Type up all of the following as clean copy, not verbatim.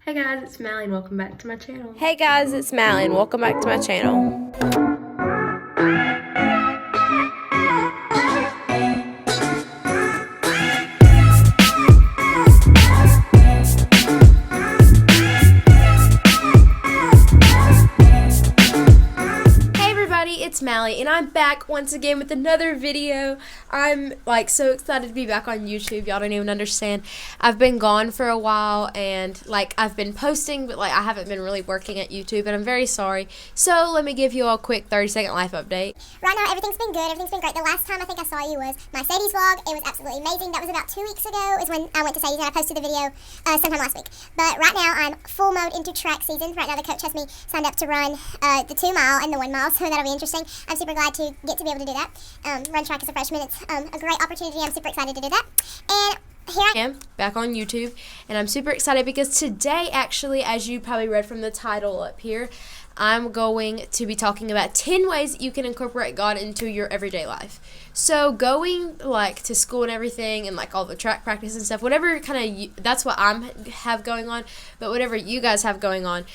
Hey guys, it's Mally and welcome back to my channel. Hey guys, it's Mally and welcome back to my channel. It's Mally and I'm back once again with another video. I'm so excited to be back on YouTube. Y'all don't even understand. I've been gone for a while and I've been posting, but I haven't been really working at YouTube, and I'm very sorry. So let me give you all a quick 30-second life update. Right now everything's been good, everything's been great. The last time I think I saw you was my Sadie's vlog. It was absolutely amazing. That was about 2 weeks ago is when I went to Sadie's and I posted the video sometime last week. But right now I'm full mode into track season. Right now the coach has me signed up to run the 2 mile and the 1 mile, so that'll be interesting. I'm super glad to get to be able to do that. Run track as a freshman. It's a great opportunity. I'm super excited to do that. And here I am back on YouTube, and I'm super excited because today, actually, as you probably read from the title up here, I'm going to be talking about 10 ways that you can incorporate God into your everyday life. So going to school and everything, and all the track practice and stuff, whatever that's what have going on, but whatever you guys have going on,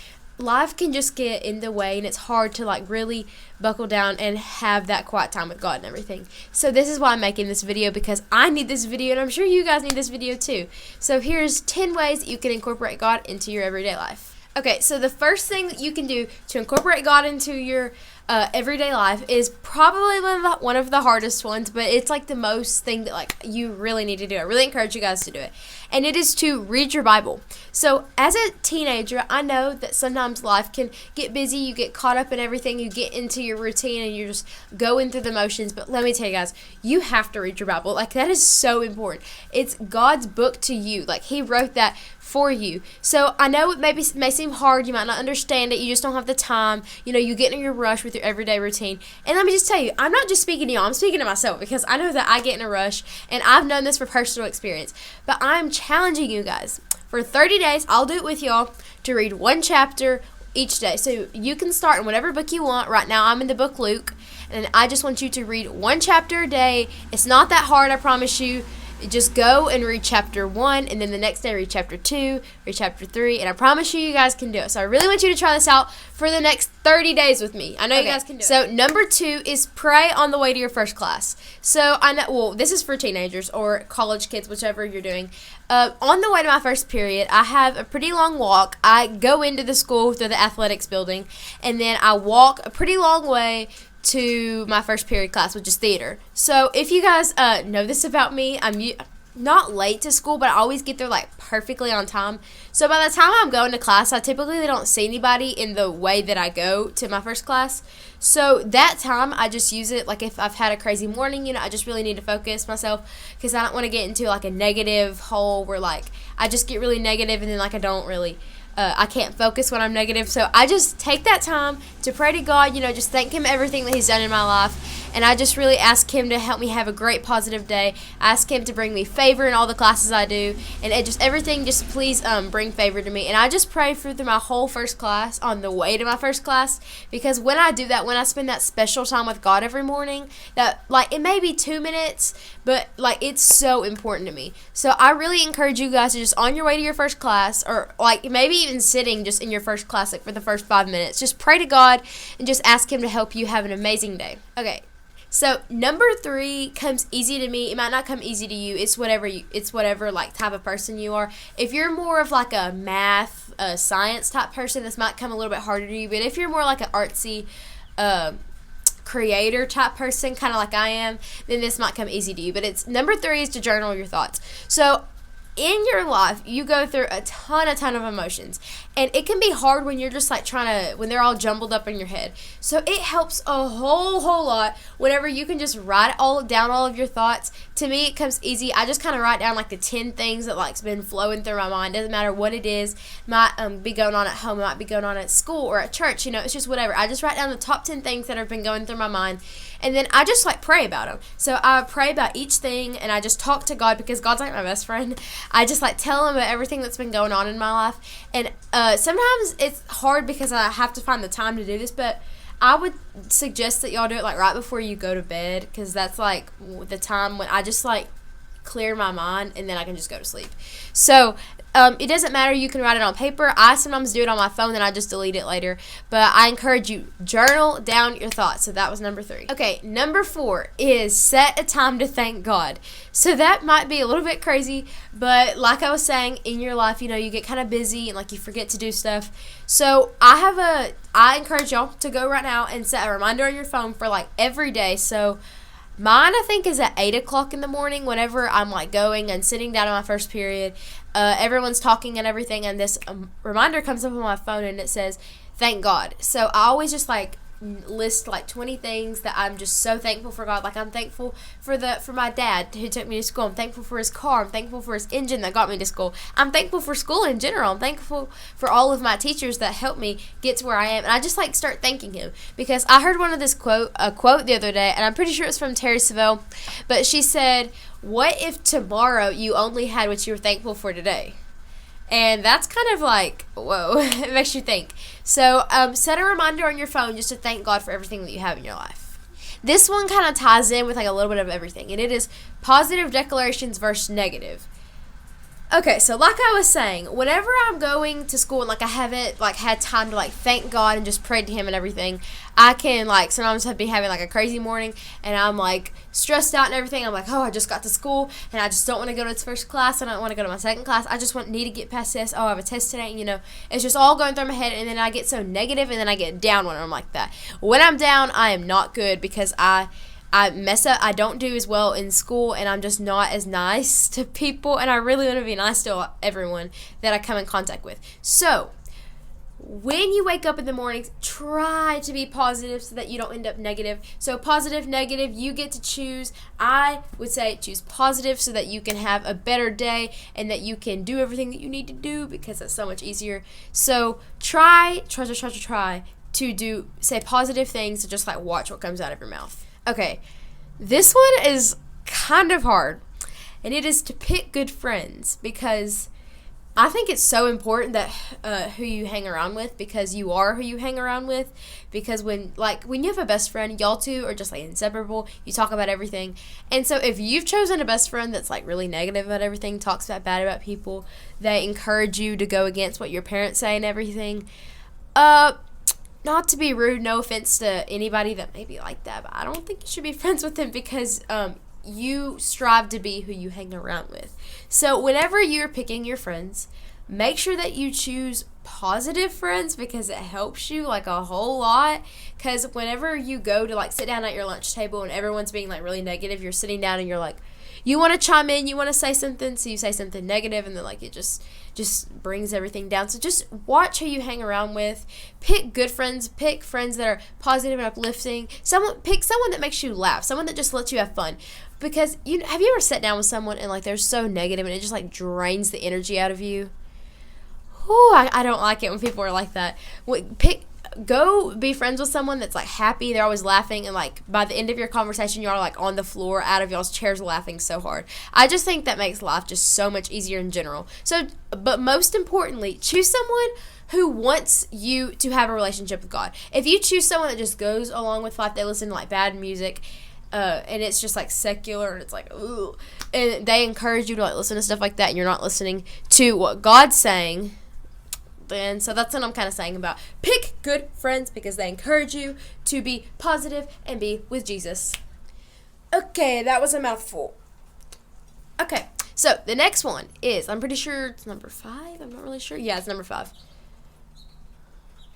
life can just get in the way, and it's hard to really buckle down and have that quiet time with God and everything. So this is why I'm making this video, because I need this video, and I'm sure you guys need this video too. So here's 10 ways that you can incorporate God into your everyday life. Okay, so the first thing that you can do to incorporate God into your everyday life is probably one of the hardest ones, but it's the most thing that you really need to do. I really encourage you guys to do it, and it is to read your Bible. So as a teenager, I know that sometimes life can get busy, you get caught up in everything, you get into your routine, and you're just going through the motions. But let me tell you guys, you have to read your Bible. That is so important. It's God's book to you. He wrote that for you. So I know it may seem hard, you might not understand it, you just don't have the time, you get in your rush with your everyday routine. And let me just tell you, I'm not just speaking to you, I'm speaking to myself, because I know that I get in a rush, and I've known this for personal experience. But I'm challenging you guys, for 30 days, I'll do it with y'all, to read 1 chapter each day. So you can start in whatever book you want. Right now I'm in the book Luke, and I just want you to read 1 chapter a day. It's not that hard, I promise you. Just go and read chapter 1, and then the next day read chapter 2, read chapter 3, and I promise you guys can do it. So I really want you to try this out for the next 30 days with me. I know you guys can do it. So number 2 is pray on the way to your first class. So I know, this is for teenagers or college kids, whichever you're doing. On the way to my first period, I have a pretty long walk. I go into the school through the athletics building, and then I walk a pretty long way to my first period class, which is theater. So if you guys know this about me, I'm not late to school, but I always get there perfectly on time. So by the time I'm going to class, I typically don't see anybody in the way that I go to my first class. So that time I just use it if I've had a crazy morning, I just really need to focus myself, because I don't want to get into a negative hole where I just get really negative, and then I don't really I can't focus when I'm negative. So I just take that time to pray to God, just thank Him everything that He's done in my life. And I just really ask Him to help me have a great positive day. I ask Him to bring me favor in all the classes I do. And everything, just please bring favor to me. And I just pray through my whole first class, on the way to my first class. Because when I do that, when I spend that special time with God every morning, that it may be 2 minutes, but it's so important to me. So I really encourage you guys to just on your way to your first class, or maybe even sitting just in your first class for the first 5 minutes, just pray to God and just ask Him to help you have an amazing day. Okay. So number 3 comes easy to me. It might not come easy to you. It's whatever type of person you are. If you're more of a math, science type person, this might come a little bit harder to you. But if you're more an artsy, creator type person, kind of like I am, then this might come easy to you. But it's number 3 is to journal your thoughts. So in your life, you go through a ton of emotions, and it can be hard when you're just when they're all jumbled up in your head. So it helps a whole lot whenever you can just write down all of your thoughts. To me, it comes easy. I just kind of write down the 10 things that been flowing through my mind. Doesn't matter what it is. Might be going on at home, might be going on at school or at church. It's just whatever. I just write down the top 10 things that have been going through my mind, and then I just pray about them. So I pray about each thing, and I just talk to God, because God's my best friend. I just tell Him about everything that's been going on in my life. And sometimes it's hard because I have to find the time to do this, but I would suggest that y'all do it right before you go to bed, because that's the time when I just clear my mind, and then I can just go to sleep. So It doesn't matter. You can write it on paper. I sometimes do it on my phone, and I just delete it later. But I encourage you, journal down your thoughts. So that was number 3. Okay, number 4 is set a time to thank God. So that might be a little bit crazy, but like I was saying, in your life, you get kind of busy and like you forget to do stuff. So I encourage y'all to go right now and set a reminder on your phone for like every day. So mine, I think, is at 8 o'clock in the morning whenever I'm, like, going and sitting down in my first period. Everyone's talking and everything, and this reminder comes up on my phone, and it says, thank God. So I always just, like, list, like, 20 things that I'm just so thankful for God. Like, I'm thankful for my dad who took me to school. I'm thankful for his car. I'm thankful for his engine that got me to school. I'm thankful for school in general. I'm thankful for all of my teachers that helped me get to where I am. And I just, like, start thanking him. Because I heard a quote the other day, and I'm pretty sure it's from Terry Savelle, but she said, what if tomorrow you only had what you were thankful for today? And that's kind of like, whoa, it makes you think. So set a reminder on your phone just to thank God for everything that you have in your life. This one kind of ties in with like a little bit of everything, and it is positive declarations versus negative. Okay, so like I was saying, whenever I'm going to school and like I haven't like had time to like thank God and just pray to Him and everything, I can like sometimes be having like a crazy morning and I'm like stressed out and everything. I'm like, oh, I just got to school and I just don't want to go to this first class and I don't want to go to my second class. I just need to get past this. Oh, I have a test today. And, it's just all going through my head, and then I get so negative and then I get down when I'm like that. When I'm down, I am not good because I mess up. I don't do as well in school, and I'm just not as nice to people, and I really want to be nice to everyone that I come in contact with. So when you wake up in the mornings, try to be positive so that you don't end up negative. So positive, negative, you get to choose. I would say choose positive so that you can have a better day and that you can do everything that you need to do, because it's so much easier. So try to say positive things, and just like watch what comes out of your mouth. Okay, this one is kind of hard, and it is to pick good friends, because I think it's so important that who you hang around with, because you are who you hang around with. Because when you have a best friend, y'all two are just like inseparable. You talk about everything, and so if you've chosen a best friend that's like really negative about everything, talks bad about people, they encourage you to go against what your parents say and everything, not to be rude, no offense to anybody that may be like that, but I don't think you should be friends with them, because you strive to be who you hang around with. So whenever you're picking your friends, make sure that you choose positive friends, because it helps you like a whole lot. Because whenever you go to like sit down at your lunch table and everyone's being like really negative, you're sitting down and you're like, you want to chime in, you want to say something, so you say something negative, and then like it just brings everything down. So just watch who you hang around with. Pick good friends. Pick friends that are positive and uplifting. Pick someone that makes you laugh. Someone that just lets you have fun. Because have you ever sat down with someone and like they're so negative and it just like drains the energy out of you? Ooh, I don't like it when people are like that. Go be friends with someone that's like happy, they're always laughing, and like by the end of your conversation you are like on the floor out of y'all's chairs laughing so hard. I just think that makes life just so much easier in general. So, but most importantly, choose someone who wants you to have a relationship with God. If you choose someone that just goes along with life, they listen to like bad music, and it's just like secular, and it's like ooh, and they encourage you to like listen to stuff like that, and you're not listening to what God's saying, and so that's what I'm kind of saying about pick good friends, because they encourage you to be positive and be with Jesus. Okay, that was a mouthful. Okay, so the next one is, I'm pretty sure it's number 5. I'm not really sure. Yeah, it's number 5.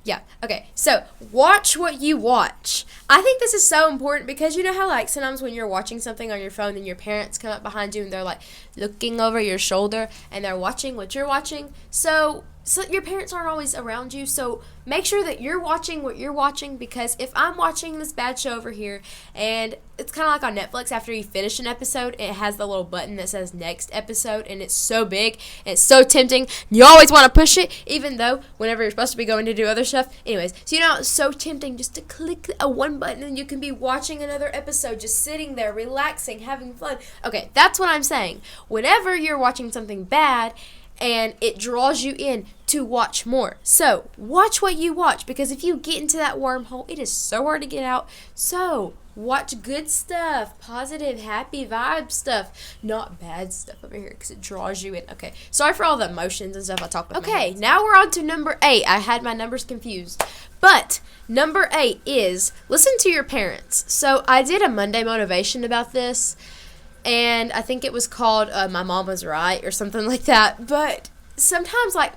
Yeah, okay, so watch what you watch. I think this is so important, because you know how like sometimes when you're watching something on your phone and your parents come up behind you and they're like looking over your shoulder and they're watching what you're watching. So your parents aren't always around you, so make sure that you're watching what you're watching, because if I'm watching this bad show over here, and it's kind of like on Netflix, after you finish an episode, it has the little button that says next episode, and it's so big, and it's so tempting, you always want to push it, even though whenever you're supposed to be going to do other stuff. Anyways, so it's so tempting just to click a one button, and you can be watching another episode, just sitting there, relaxing, having fun. Okay, that's what I'm saying. Whenever you're watching something bad, and it draws you in to watch more. So watch what you watch, because if you get into that wormhole, it is so hard to get out. So Watch good stuff, positive, happy vibe stuff, not bad stuff over here because it draws you in. Okay, sorry for all the emotions and stuff I talk about. Okay, now we're on to number 8. I had my numbers confused. But number 8 is listen to your parents. So I did a Monday motivation about this, and I think it was called My Mom Was Right or something like that. But sometimes, like,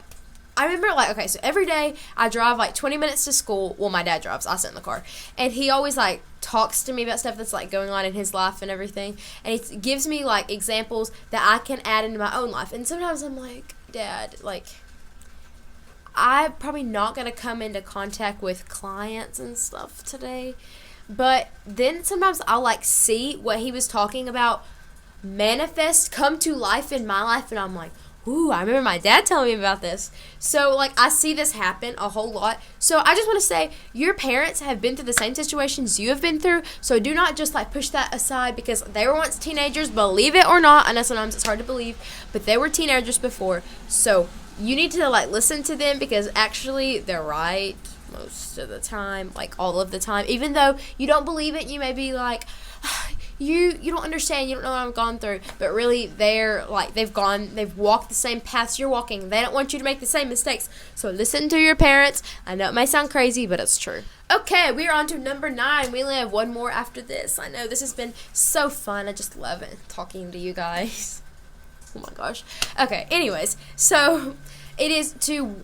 I remember, like, okay, so every day I drive, like, 20 minutes to school. Well, my dad drives. I sit in the car. And he always, like, talks to me about stuff that's, like, going on in his life and everything. And he gives me, like, examples that I can add into my own life. And sometimes I'm like, Dad, like, I'm probably not going to come into contact with clients and stuff today. But then sometimes I'll, like, see what he was talking about manifest, come to life in my life. And I'm like, ooh, I remember my dad telling me about this. So, like, I see this happen a whole lot. So, I just want to say, your parents have been through the same situations you have been through. So, do not just, like, push that aside because they were once teenagers, believe it or not. I know sometimes it's hard to believe, but they were teenagers before. So, you need to, like, listen to them because actually they're right most of the time, like, all of the time. Even though you don't believe it, you may be like, you don't understand, you don't know what I've gone through, but really they're like they've walked the same paths you're walking. They don't want you to make the same mistakes. So listen to your parents. I know it may sound crazy, but it's true. Okay, we're on to number 9. We only have one more after this. I know this has been so fun. I just love it talking to you guys. Oh my gosh. Okay, anyways, so it is to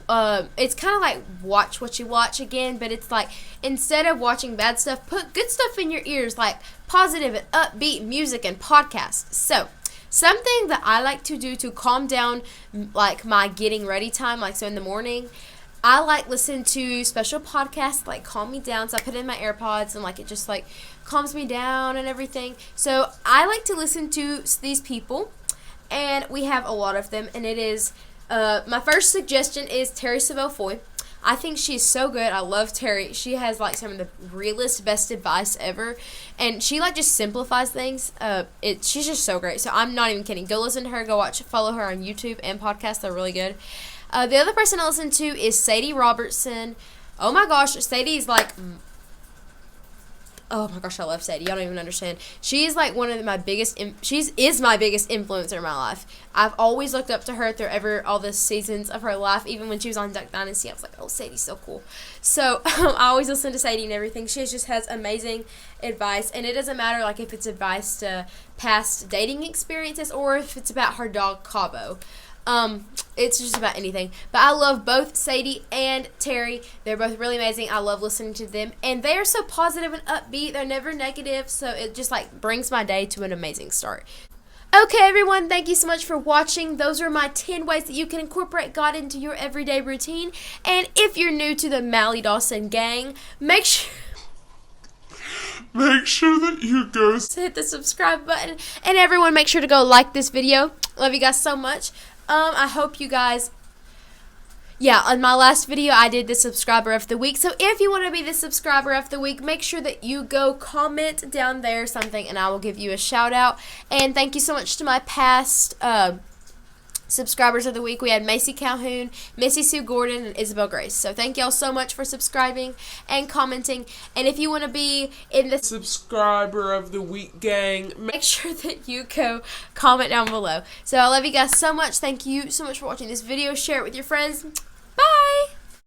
it's kind of like watch what you watch again, but it's like instead of watching bad stuff, put good stuff in your ears, like positive and upbeat music and podcasts. So something that I like to do to calm down, like my getting ready time, like so in the morning, I like listen to special podcasts like calm me down. So I put in my AirPods and like it just like calms me down and everything. So I like to listen to these people, and we have a lot of them, and it is my first suggestion is Terry Savelle Foy. I think she's so good. I love Terry. She has like some of the realest, best advice ever, and she like just simplifies things. She's just so great. So I'm not even kidding. Go listen to her. Go follow her on YouTube and podcasts. They're really good. The other person I listen to is Sadie Robertson. Oh my gosh, Sadie's like. Oh my gosh, I love Sadie. Y'all don't even understand. She is like one of my biggest. She is my biggest influencer in my life. I've always looked up to her through all the seasons of her life. Even when she was on Duck Dynasty, I was like, oh, Sadie's so cool. So I always listen to Sadie and everything. She just has amazing advice, and it doesn't matter like if it's advice to past dating experiences or if it's about her dog Cabo. It's just about anything. But I love both Sadie and Terry. They're both really amazing. I love listening to them. And they are so positive and upbeat. They're never negative. So it just like brings my day to an amazing start. Okay, everyone, thank you so much for watching. Those are my 10 ways that you can incorporate God into your everyday routine. And if you're new to the Mally Dawson gang, make sure that you go hit the subscribe button. And everyone, make sure to go like this video. Love you guys so much. I hope you guys, on my last video, I did the subscriber of the week. So if you want to be the subscriber of the week, make sure that you go comment down there something, and I will give you a shout out. And thank you so much to my past subscribers of the week. We had Macy Calhoun, Missy Sue Gordon, and Isabel Grace. So thank y'all so much for subscribing and commenting. And if you want to be in the subscriber of the week gang, make sure that you go comment down below. So I love you guys so much. Thank you so much for watching this video. Share it with your friends. Bye!